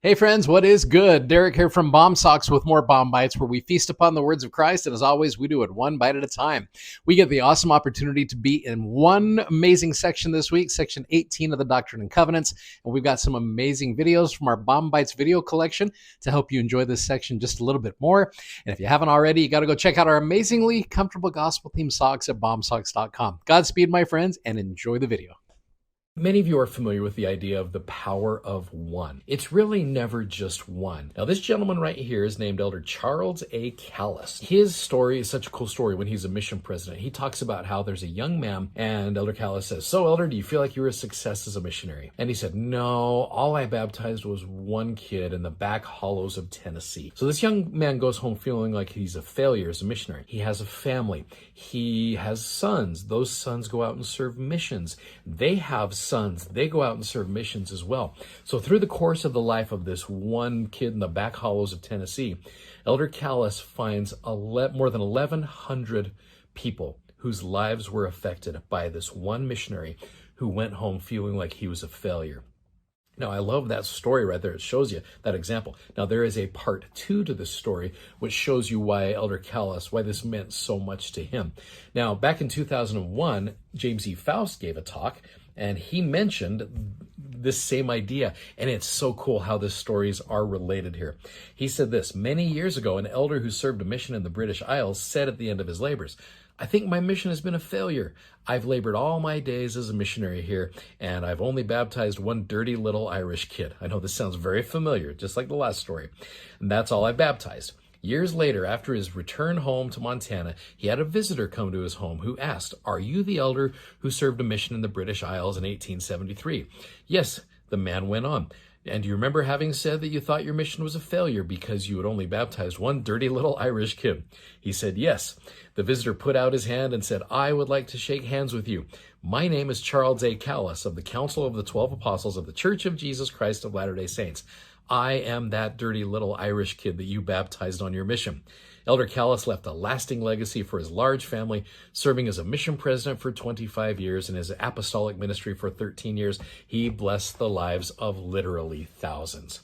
Hey friends, what is good? Derek here from Bomb Socks with more Bomb Bites, where we feast upon the words of Christ, and as always, we do it one bite at a time. We get the awesome opportunity to be in one amazing section this week, section 18 of the Doctrine and Covenants, and we've got some amazing videos from our Bomb Bites video collection to help you enjoy this section just a little bit more. And if you haven't already, you got to go check out our amazingly comfortable gospel-themed socks at bombsocks.com. Godspeed, my friends, and enjoy the video. Many of you are familiar with the idea of the power of one. It's really never just one. Now, this gentleman right here is named Elder Charles A. Callis. His story is such a cool story when he's a mission president. He talks about how there's a young man, and Elder Callis says, "So, Elder, do you feel like you were a success as a missionary?" And he said, "No, all I baptized was one kid in the back hollows of Tennessee." So this young man goes home feeling like he's a failure as a missionary. He has a family. He has sons. Those sons go out and serve missions. They have sons. They go out and serve missions as well. So through the course of the life of this one kid in the back hollows of Tennessee, Elder Callis finds more than 1,100 people whose lives were affected by this one missionary who went home feeling like he was a failure. Now, I love that story right there. It shows you that example. Now, there is a part 2 to this story, which shows you why Elder Callis, why this meant so much to him. Now, back in 2001, James E. Faust gave a talk, and he mentioned this same idea, and it's so cool how the stories are related here. He said this: "Many years ago, an elder who served a mission in the British Isles said at the end of his labors, 'I think my mission has been a failure. I've labored all my days as a missionary here, and I've only baptized one dirty little Irish kid.'" I know this sounds very familiar, just like the last story. "And that's all I baptized." Years later, after his return home to Montana, he had a visitor come to his home who asked, "Are you the elder who served a mission in the British Isles in 1873? "Yes," the man went on. "And do you remember having said that you thought your mission was a failure because you had only baptized one dirty little Irish kid?" He said, "Yes." The visitor put out his hand and said, "I would like to shake hands with you. My name is Charles A. Callis of the Council of the 12 Apostles of the Church of Jesus Christ of Latter-day Saints. I am that dirty little Irish kid that you baptized on your mission." Elder Callis left a lasting legacy for his large family, serving as a mission president for 25 years and his apostolic ministry for 13 years. He blessed the lives of literally thousands.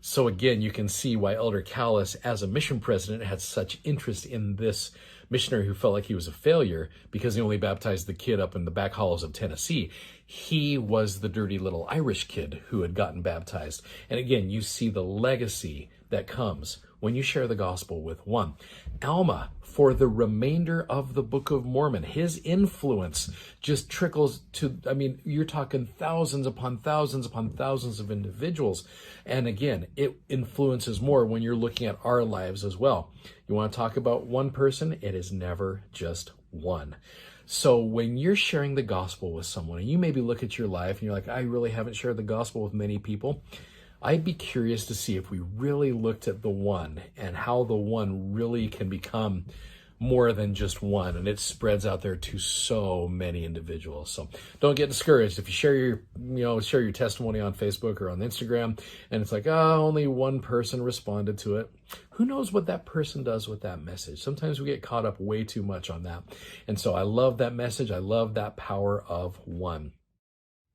So again, you can see why Elder Callis, as a mission president, had such interest in this missionary who felt like he was a failure because he only baptized the kid up in the back hollows of Tennessee. He was the dirty little Irish kid who had gotten baptized. And again, you see the legacy that comes when you share the gospel with one. Alma, for the remainder of the Book of Mormon, his influence just trickles to, you're talking thousands upon thousands upon thousands of individuals. And again, it influences more when you're looking at our lives as well. You want to talk about one person? It is never just one. So when you're sharing the gospel with someone, and you maybe look at your life and you're like, "I really haven't shared the gospel with many people," I'd be curious to see if we really looked at the one and how the one really can become more than just one, and it spreads out there to so many individuals. So don't get discouraged if you share your testimony on Facebook or on Instagram and it's like, only one person responded to it. Who knows what that person does with that message? Sometimes we get caught up way too much on that. And so I love that message. I love that power of one.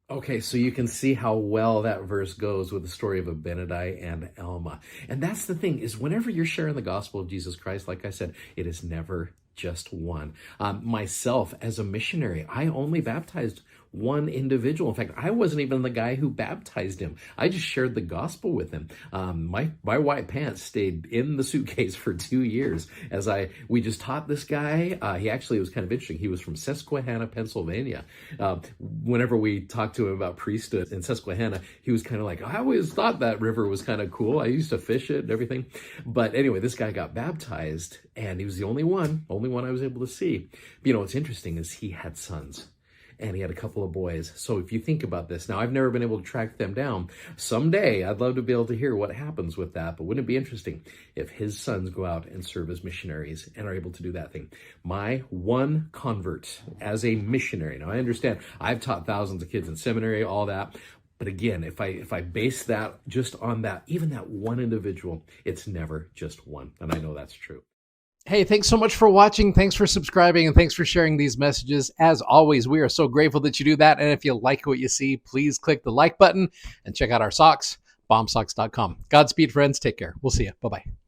Okay, so you can see how well that verse goes with the story of Abinadi and Alma. And that's the thing, is whenever you're sharing the gospel of Jesus Christ, like I said, it is never just one. Myself, as a missionary, I only baptized one individual. In fact, I wasn't even the guy who baptized him. I just shared the gospel with him. My white pants stayed in the suitcase for 2 years as we just taught this guy. It was kind of interesting. He was from Susquehanna, Pennsylvania. Whenever we talked to him about priesthood in Susquehanna, he was kind of like, "I always thought that river was kind of cool. I used to fish it and everything." But anyway, this guy got baptized, and he was the only one I was able to see. But what's interesting is he had sons. And he had a couple of boys. So if you think about this, now I've never been able to track them down. Someday I'd love to be able to hear what happens with that, but wouldn't it be interesting if his sons go out and serve as missionaries and are able to do that thing? My one convert as a missionary. Now I understand I've taught thousands of kids in seminary, all that. But again, if I base that just on that, even that one individual, it's never just one. And I know that's true. Hey, thanks so much for watching. Thanks for subscribing, and thanks for sharing these messages. As always, we are so grateful that you do that. And if you like what you see, please click the like button and check out our socks, bombsocks.com. Godspeed, friends. Take care. We'll see you. Bye-bye.